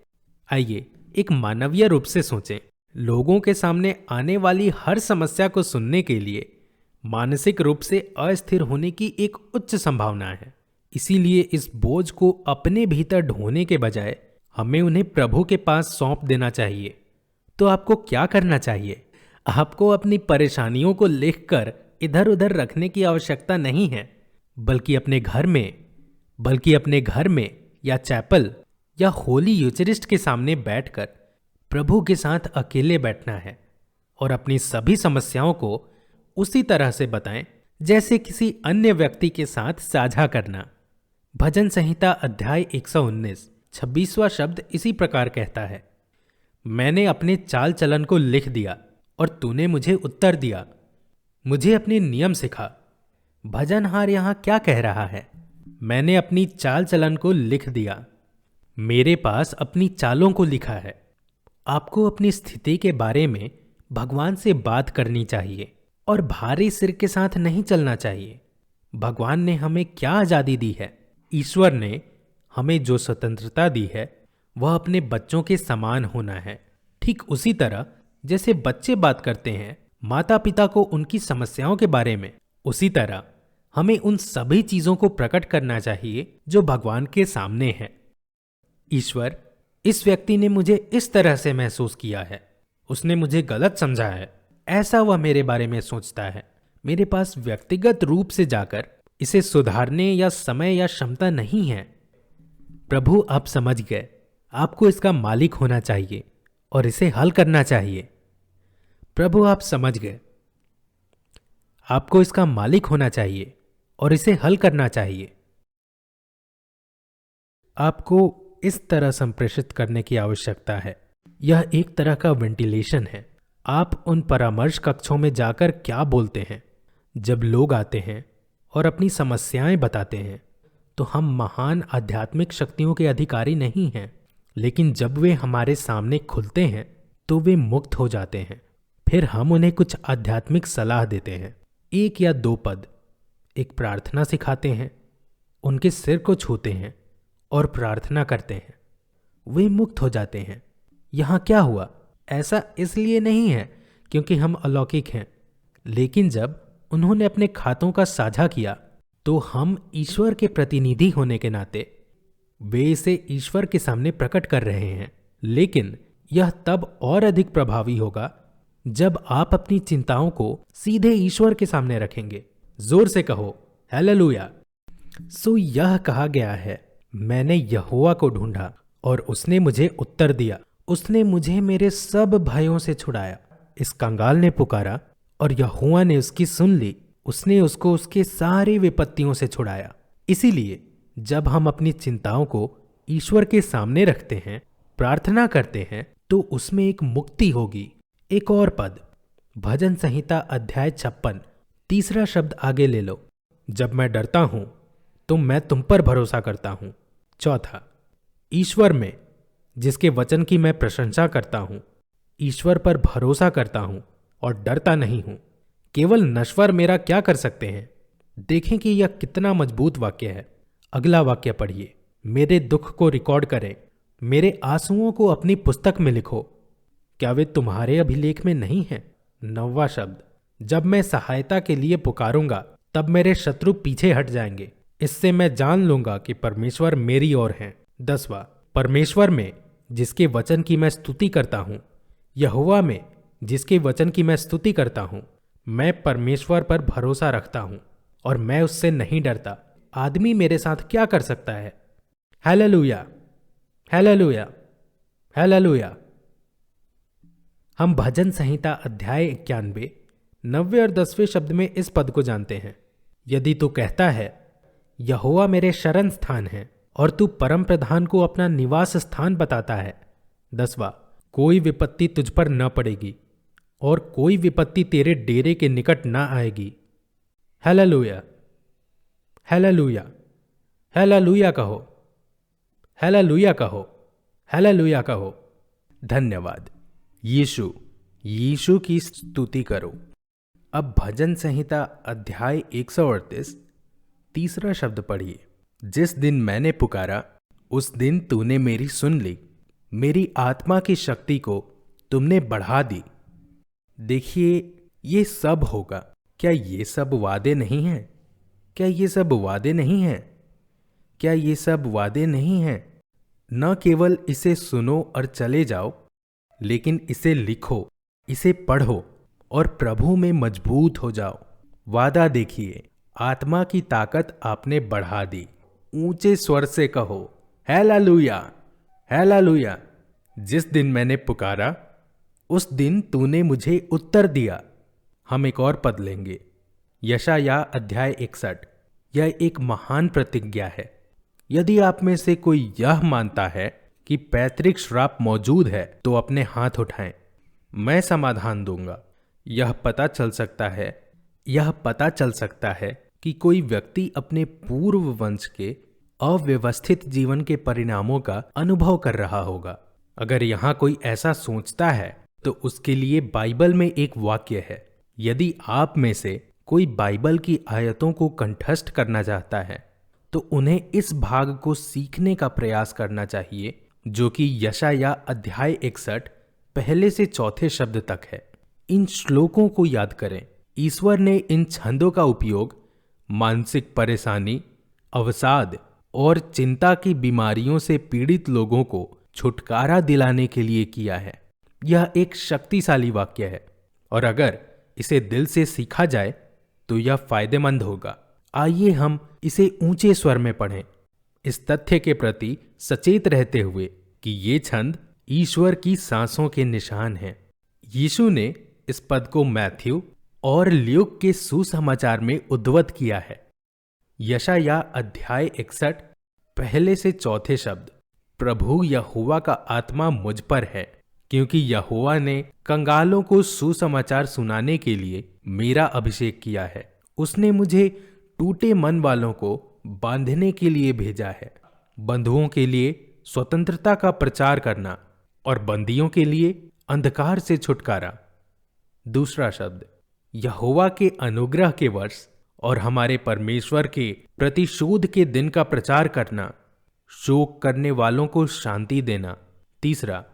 आइए एक मानवीय रूप से सोचें। लोगों के सामने आने वाली हर समस्या को सुनने के लिए मानसिक रूप से अस्थिर होने की एक उच्च संभावना है। इसीलिए इस बोझ को अपने भीतर ढोने के बजाय हमें उन्हें प्रभु के पास सौंप देना चाहिए। तो आपको क्या करना चाहिए? आपको अपनी परेशानियों को लिखकर इधर उधर रखने की आवश्यकता नहीं है, बल्कि अपने घर में या चैपल या होली यूचरिस्ट के सामने बैठकर प्रभु के साथ अकेले बैठना है और अपनी सभी समस्याओं को उसी तरह से बताएं जैसे किसी अन्य व्यक्ति के साथ साझा करना। भजन संहिता अध्याय 119 26वां शब्द इसी प्रकार कहता है, मैंने अपने चाल चलन को लिख दिया और तूने मुझे उत्तर दिया। मुझे अपने नियम सिखा। भजनहार यहां क्या कह रहा है? मैंने अपनी चाल चलन को लिख दिया। मेरे पास अपनी चालों को लिखा है। आपको अपनी स्थिति के बारे में भगवान से बात करनी चाहिए और भारी सिर के साथ नहीं चलना चाहिए। भगवान ने हमें क्या आजादी दी है? ईश्वर ने हमें जो स्वतंत्रता दी है वह अपने बच्चों के समान होना है। ठीक उसी तरह जैसे बच्चे बात करते हैं माता पिता को उनकी समस्याओं के बारे में, उसी तरह हमें उन सभी चीजों को प्रकट करना चाहिए जो भगवान के सामने है। ईश्वर, इस व्यक्ति ने मुझे इस तरह से महसूस किया है, उसने मुझे गलत समझा है, ऐसा वह मेरे बारे में सोचता है। मेरे पास व्यक्तिगत रूप से जाकर इसे सुधारने या समय या क्षमता नहीं है। प्रभु, आप समझ गए। आपको इसका मालिक होना चाहिए और इसे हल करना चाहिए। प्रभु, आप समझ गए। आपको इसका मालिक होना चाहिए और इसे हल करना चाहिए। आपको इस तरह संप्रेषित करने की आवश्यकता है। यह एक तरह का वेंटिलेशन है। आप उन परामर्श कक्षों में जाकर क्या बोलते हैं? जब लोग आते हैं और अपनी समस्याएं बताते हैं तो हम महान आध्यात्मिक शक्तियों के अधिकारी नहीं हैं, लेकिन जब वे हमारे सामने खुलते हैं तो वे मुक्त हो जाते हैं। फिर हम उन्हें कुछ आध्यात्मिक सलाह देते हैं, 1 या 2 पद, एक प्रार्थना सिखाते हैं, उनके सिर को छूते हैं और प्रार्थना करते हैं। वे मुक्त हो जाते हैं। यहां क्या हुआ? ऐसा इसलिए नहीं है क्योंकि हम अलौकिक हैं, लेकिन जब उन्होंने अपने खातों का साझा किया तो हम ईश्वर के प्रतिनिधि होने के नाते वे इसे ईश्वर के सामने प्रकट कर रहे हैं। लेकिन यह तब और अधिक प्रभावी होगा जब आप अपनी चिंताओं को सीधे ईश्वर के सामने रखेंगे। जोर से कहो, हालेलुया। सो यह कहा गया है, मैंने यहोवा को ढूंढा और उसने मुझे उत्तर दिया। उसने मुझे मेरे सब भयों से छुड़ाया। इस कंगाल ने पुकारा और यहोवा ने उसकी सुन ली। उसने उसको उसके सारी विपत्तियों से छुड़ाया। इसीलिए जब हम अपनी चिंताओं को ईश्वर के सामने रखते हैं, प्रार्थना करते हैं, तो उसमें एक मुक्ति होगी। एक और पद, भजन संहिता अध्याय 56 3रा शब्द आगे ले लो। जब मैं डरता हूं तो मैं तुम पर भरोसा करता हूं। 4था, ईश्वर में जिसके वचन की मैं प्रशंसा करता हूं, ईश्वर पर भरोसा करता हूं और डरता नहीं हूं। केवल नश्वर मेरा क्या कर सकते हैं? देखें कि यह कितना मजबूत वाक्य है। अगला वाक्य पढ़िए, मेरे दुख को रिकॉर्ड करें, मेरे आंसुओं को अपनी पुस्तक में लिखो। क्या वे तुम्हारे अभिलेख में नहीं हैं? 9वां शब्द, जब मैं सहायता के लिए पुकारूंगा तब मेरे शत्रु पीछे हट जाएंगे। इससे मैं जान लूंगा कि परमेश्वर मेरी ओर हैं। 10वां, परमेश्वर में जिसके वचन की मैं स्तुति करता हूं, यहोवा में जिसके वचन की मैं स्तुति करता हूं, मैं परमेश्वर पर भरोसा रखता हूं और मैं उससे नहीं डरता। आदमी मेरे साथ क्या कर सकता है? Hallelujah, hallelujah, hallelujah. हम भजन संहिता अध्याय 91 9वें और 10वें शब्द में इस पद को जानते हैं। यदि तू कहता है यहोवा मेरे शरण स्थान है और तू परम प्रधान को अपना निवास स्थान बताता है। 10वां, कोई विपत्ति तुझ पर न पड़ेगी और कोई विपत्ति तेरे डेरे के निकट न आएगी। हालेलुया, हालेलुया, हालेलुया कहो, हालेलुया कहो, हालेलुया कहो। धन्यवाद। यीशु, यीशु की स्तुति करो। अब भजन संहिता अध्याय 138 3रा शब्द पढ़िए। जिस दिन मैंने पुकारा उस दिन तूने मेरी सुन ली, मेरी आत्मा की शक्ति को तुमने बढ़ा दी। देखिए, ये सब होगा। क्या ये सब वादे नहीं हैं? क्या ये सब वादे नहीं हैं? क्या ये सब वादे नहीं हैं? न केवल इसे सुनो और चले जाओ, लेकिन इसे लिखो, इसे पढ़ो और प्रभु में मजबूत हो जाओ। वादा देखिए, आत्मा की ताकत आपने बढ़ा दी। ऊंचे स्वर से कहो, हालेलुया, हालेलुया। जिस दिन मैंने पुकारा उस दिन तूने मुझे उत्तर दिया। हम एक और पद लेंगे, यशायाह अध्याय 61। यह एक महान प्रतिज्ञा है। यदि आप में से कोई यह मानता है कि पैतृक श्राप मौजूद है तो अपने हाथ उठाएं, मैं समाधान दूंगा। यह पता चल सकता है कि कोई व्यक्ति अपने पूर्व वंश के अव्यवस्थित जीवन के परिणामों का अनुभव कर रहा होगा। अगर यहां कोई ऐसा सोचता है तो उसके लिए बाइबल में एक वाक्य है। यदि आप में से कोई बाइबल की आयतों को कंठस्थ करना चाहता है तो उन्हें इस भाग को सीखने का प्रयास करना चाहिए, जो कि यशायाह अध्याय 61 पहले से चौथे शब्द तक है। इन श्लोकों को याद करें। ईश्वर ने इन छंदों का उपयोग मानसिक परेशानी, अवसाद और चिंता की बीमारियों से पीड़ित लोगों को छुटकारा दिलाने के लिए किया है। यह एक शक्तिशाली वाक्य है और अगर इसे दिल से सीखा जाए तो यह फायदेमंद होगा। आइए हम इसे ऊंचे स्वर में पढ़ें, इस तथ्य के प्रति सचेत रहते हुए कि ये छंद ईश्वर की सांसों के निशान हैं। यीशु ने इस पद को मैथ्यू और ल्यूक के सुसमाचार में उद्धृत किया है। यशायाह अध्याय 61 पहले से चौथे शब्द, प्रभु यहोवा का आत्मा मुझ पर है, क्योंकि यहोवा ने कंगालों को सुसमाचार सुनाने के लिए मेरा अभिषेक किया है। उसने मुझे टूटे मन वालों को बांधने के लिए भेजा है, बंधुओं के लिए स्वतंत्रता का प्रचार करना और बंदियों के लिए अंधकार से छुटकारा। दूसरा शब्द, यहोवा के अनुग्रह के वर्ष और हमारे परमेश्वर के प्रतिशोध के दिन का प्रचार करना, शोक करने वालों को शांति देना। तीसरा,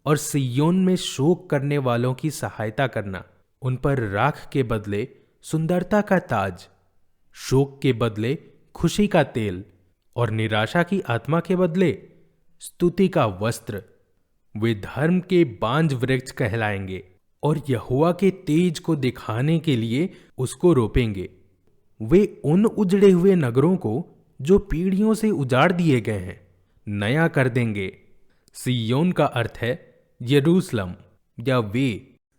और सिय्योन में शोक करने वालों की सहायता करना, उन पर राख के बदले सुंदरता का ताज, शोक के बदले खुशी का तेल और निराशा की आत्मा के बदले स्तुति का वस्त्र। वे धर्म के बांज वृक्ष कहलाएंगे और यहोवा के तेज को दिखाने के लिए उसको रोपेंगे। वे उन उजड़े हुए नगरों को जो पीढ़ियों से उजाड़ दिए गए हैं नया कर देंगे। सिय्योन का अर्थ है यरूशलेम या वे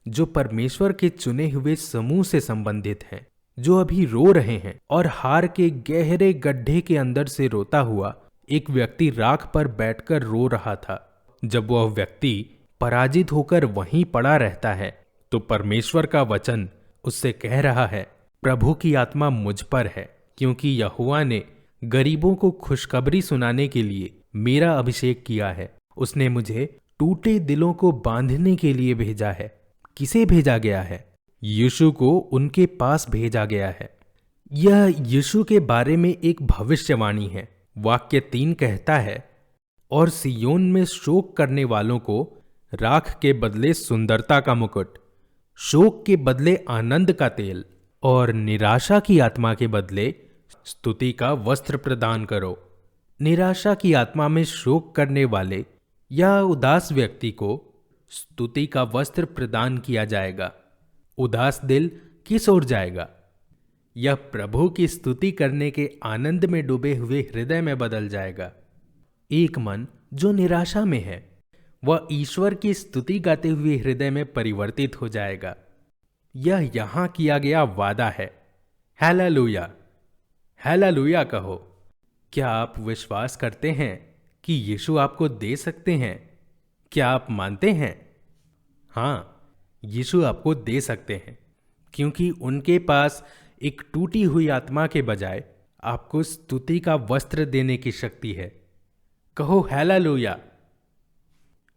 जो परमेश्वर के चुने हुए समूह से संबंधित हैं, जो अभी रो रहे हैं। और हार के गहरे गड्ढे के अंदर से रोता हुआ एक व्यक्ति राख पर बैठकर रो रहा था। जब वह व्यक्ति पराजित होकर वहीं पड़ा रहता है तो परमेश्वर का वचन उससे कह रहा है, प्रभु की आत्मा मुझ पर है, क्योंकि यहोवा ने गरीबों को खुशखबरी सुनाने के लिए मेरा अभिषेक किया है। उसने मुझे टूटे दिलों को बांधने के लिए भेजा है। किसे भेजा गया है? यीशु को उनके पास भेजा गया है। यह यीशु के बारे में एक भविष्यवाणी है। वाक्य 3 कहता है, और सिय्योन में शोक करने वालों को राख के बदले सुंदरता का मुकुट, शोक के बदले आनंद का तेल और निराशा की आत्मा के बदले स्तुति का वस्त्र प्रदान करो। निराशा की आत्मा में शोक करने वाले या उदास व्यक्ति को स्तुति का वस्त्र प्रदान किया जाएगा। उदास दिल किस ओर जाएगा? यह प्रभु की स्तुति करने के आनंद में डूबे हुए हृदय में बदल जाएगा। एक मन जो निराशा में है वह ईश्वर की स्तुति गाते हुए हृदय में परिवर्तित हो जाएगा। यह यहां किया गया वादा है। हालेलुया, हालेलुया कहो। क्या आप विश्वास करते हैं कि यीशु आपको दे सकते हैं? क्या आप मानते हैं? हाँ, यीशु आपको दे सकते हैं, क्योंकि उनके पास एक टूटी हुई आत्मा के बजाय आपको स्तुति का वस्त्र देने की शक्ति है। कहो हालेलुया।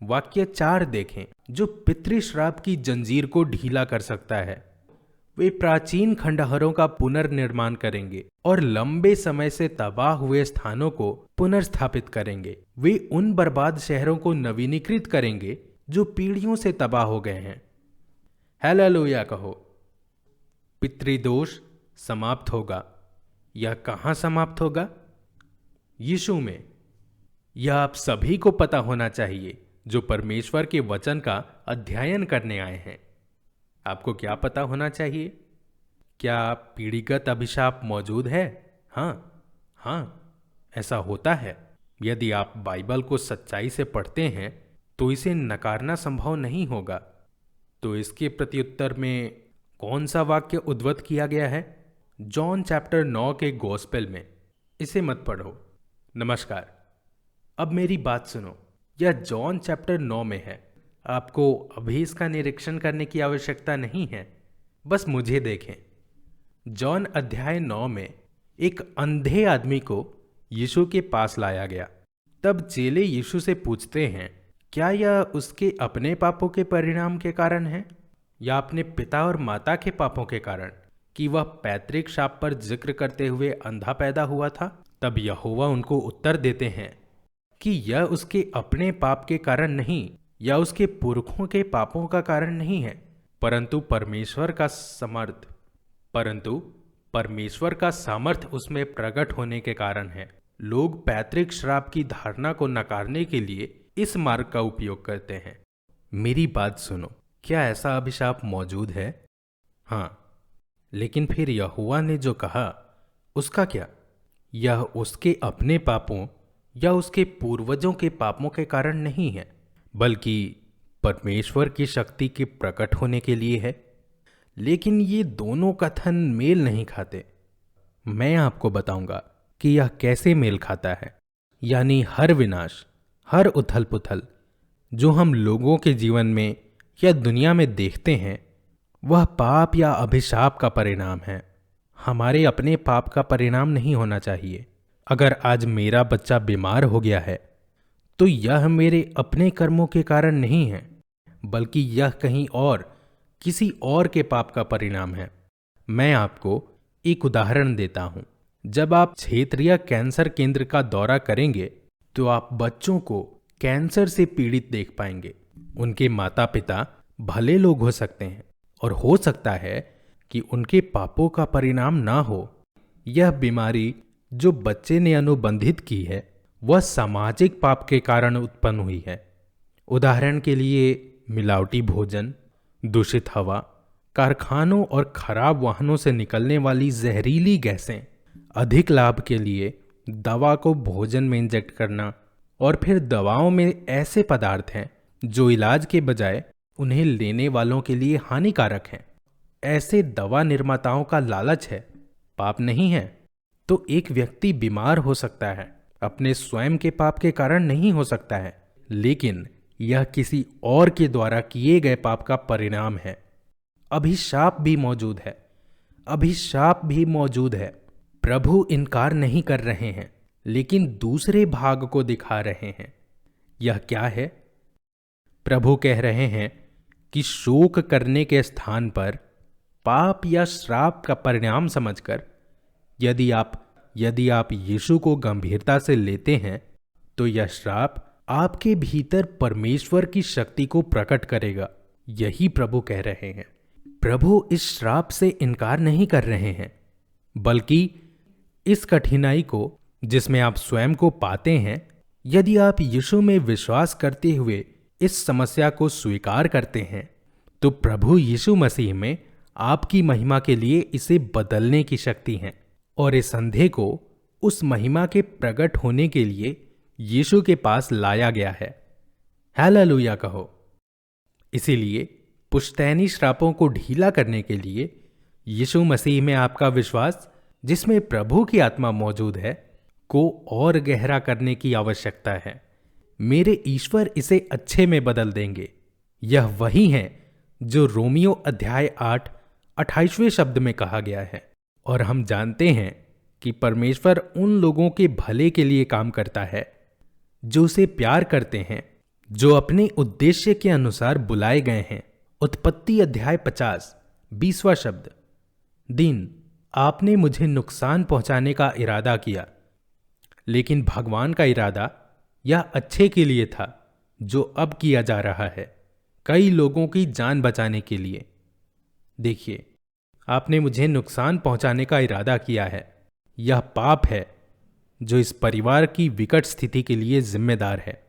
वाक्य 4 देखें, जो पितृश्राप की जंजीर को ढीला कर सकता है। वे प्राचीन खंडहरों का पुनर्निर्माण करेंगे और लंबे समय से तबाह हुए स्थानों को पुनर्स्थापित करेंगे। वे उन बर्बाद शहरों को नवीनीकृत करेंगे जो पीढ़ियों से तबाह हो गए हैं। हालेलुया कहो। पितृदोष समाप्त होगा। यह कहां समाप्त होगा? यीशु में। यह आप सभी को पता होना चाहिए जो परमेश्वर के वचन का अध्ययन करने आए हैं। आपको क्या पता होना चाहिए? क्या पीढ़िगत अभिशाप मौजूद है? हाँ, ऐसा होता है। यदि आप बाइबल को सच्चाई से पढ़ते हैं तो इसे नकारना संभव नहीं होगा। तो इसके प्रत्युत्तर में कौन सा वाक्य उद्धृत किया गया है? जॉन चैप्टर 9 के गॉस्पेल में। इसे मत पढ़ो। नमस्कार, अब मेरी बात सुनो। यह जॉन चैप्टर 9 में है। आपको अभी इसका निरीक्षण करने की आवश्यकता नहीं है, बस मुझे देखें। जॉन अध्याय 9 में एक अंधे आदमी को यीशु के पास लाया गया। तब चेले यीशु से पूछते हैं, क्या यह उसके अपने पापों के परिणाम के कारण है या अपने पिता और माता के पापों के कारण कि वह पैतृक शाप पर जिक्र करते हुए अंधा पैदा हुआ था? तब यहोवा उनको उत्तर देते हैं कि यह उसके अपने पाप के कारण नहीं या उसके पुरखों के पापों का कारण नहीं है, परंतु परमेश्वर का सामर्थ उसमें प्रकट होने के कारण है। लोग पैतृक श्राप की धारणा को नकारने के लिए इस मार्ग का उपयोग करते हैं। मेरी बात सुनो, क्या ऐसा अभिशाप मौजूद है? हाँ, लेकिन फिर यहोवा ने जो कहा उसका क्या? यह उसके अपने पापों या उसके पूर्वजों के पापों के कारण नहीं है, बल्कि परमेश्वर की शक्ति के प्रकट होने के लिए है। लेकिन ये दोनों कथन मेल नहीं खाते। मैं आपको बताऊंगा कि यह कैसे मेल खाता है। यानी हर विनाश, हर उथल पुथल जो हम लोगों के जीवन में या दुनिया में देखते हैं, वह पाप या अभिशाप का परिणाम है, हमारे अपने पाप का परिणाम नहीं होना चाहिए। अगर आज मेरा बच्चा बीमार हो गया है तो यह मेरे अपने कर्मों के कारण नहीं है, बल्कि यह कहीं और किसी और के पाप का परिणाम है। मैं आपको एक उदाहरण देता हूं। जब आप क्षेत्रीय कैंसर केंद्र का दौरा करेंगे तो आप बच्चों को कैंसर से पीड़ित देख पाएंगे। उनके माता पिता भले लोग हो सकते हैं और हो सकता है कि उनके पापों का परिणाम ना हो। यह बीमारी जो बच्चे ने अनुबंधित की है वह सामाजिक पाप के कारण उत्पन्न हुई है। उदाहरण के लिए मिलावटी भोजन, दूषित हवा, कारखानों और खराब वाहनों से निकलने वाली जहरीली गैसें, अधिक लाभ के लिए दवा को भोजन में इंजेक्ट करना, और फिर दवाओं में ऐसे पदार्थ हैं जो इलाज के बजाय उन्हें लेने वालों के लिए हानिकारक हैं। ऐसे दवा निर्माताओं का लालच है, पाप नहीं है। तो एक व्यक्ति बीमार हो सकता है, अपने स्वयं के पाप के कारण नहीं हो सकता है, लेकिन यह किसी और के द्वारा किए गए पाप का परिणाम है। अभिशाप भी मौजूद है, अभिशाप भी मौजूद है। प्रभु इनकार नहीं कर रहे हैं, लेकिन दूसरे भाग को दिखा रहे हैं। यह क्या है? प्रभु कह रहे हैं कि शोक करने के स्थान पर पाप या श्राप का परिणाम समझकर यदि आप यीशु को गंभीरता से लेते हैं तो यह श्राप आपके भीतर परमेश्वर की शक्ति को प्रकट करेगा। यही प्रभु कह रहे हैं। प्रभु इस श्राप से इनकार नहीं कर रहे हैं, बल्कि इस कठिनाई को जिसमें आप स्वयं को पाते हैं, यदि आप यीशु में विश्वास करते हुए इस समस्या को स्वीकार करते हैं तो प्रभु यीशु मसीह में आपकी महिमा के लिए इसे बदलने की शक्ति है। और इस अंधे को उस महिमा के प्रकट होने के लिए यीशु के पास लाया गया है। हालेलुया कहो। इसीलिए पुश्तैनी श्रापों को ढीला करने के लिए यीशु मसीह में आपका विश्वास, जिसमें प्रभु की आत्मा मौजूद है, को और गहरा करने की आवश्यकता है। मेरे ईश्वर इसे अच्छे में बदल देंगे। यह वही है जो रोमियो अध्याय 8 28वें शब्द में कहा गया है। और हम जानते हैं कि परमेश्वर उन लोगों के भले के लिए काम करता है जो उसे प्यार करते हैं, जो अपने उद्देश्य के अनुसार बुलाए गए हैं। उत्पत्ति अध्याय 50 20वां शब्द। दिन आपने मुझे नुकसान पहुंचाने का इरादा किया, लेकिन भगवान का इरादा यह अच्छे के लिए था जो अब किया जा रहा है, कई लोगों की जान बचाने के लिए। देखिए, आपने मुझे नुकसान पहुंचाने का इरादा किया है। यह पाप है जो इस परिवार की विकट स्थिति के लिए जिम्मेदार है।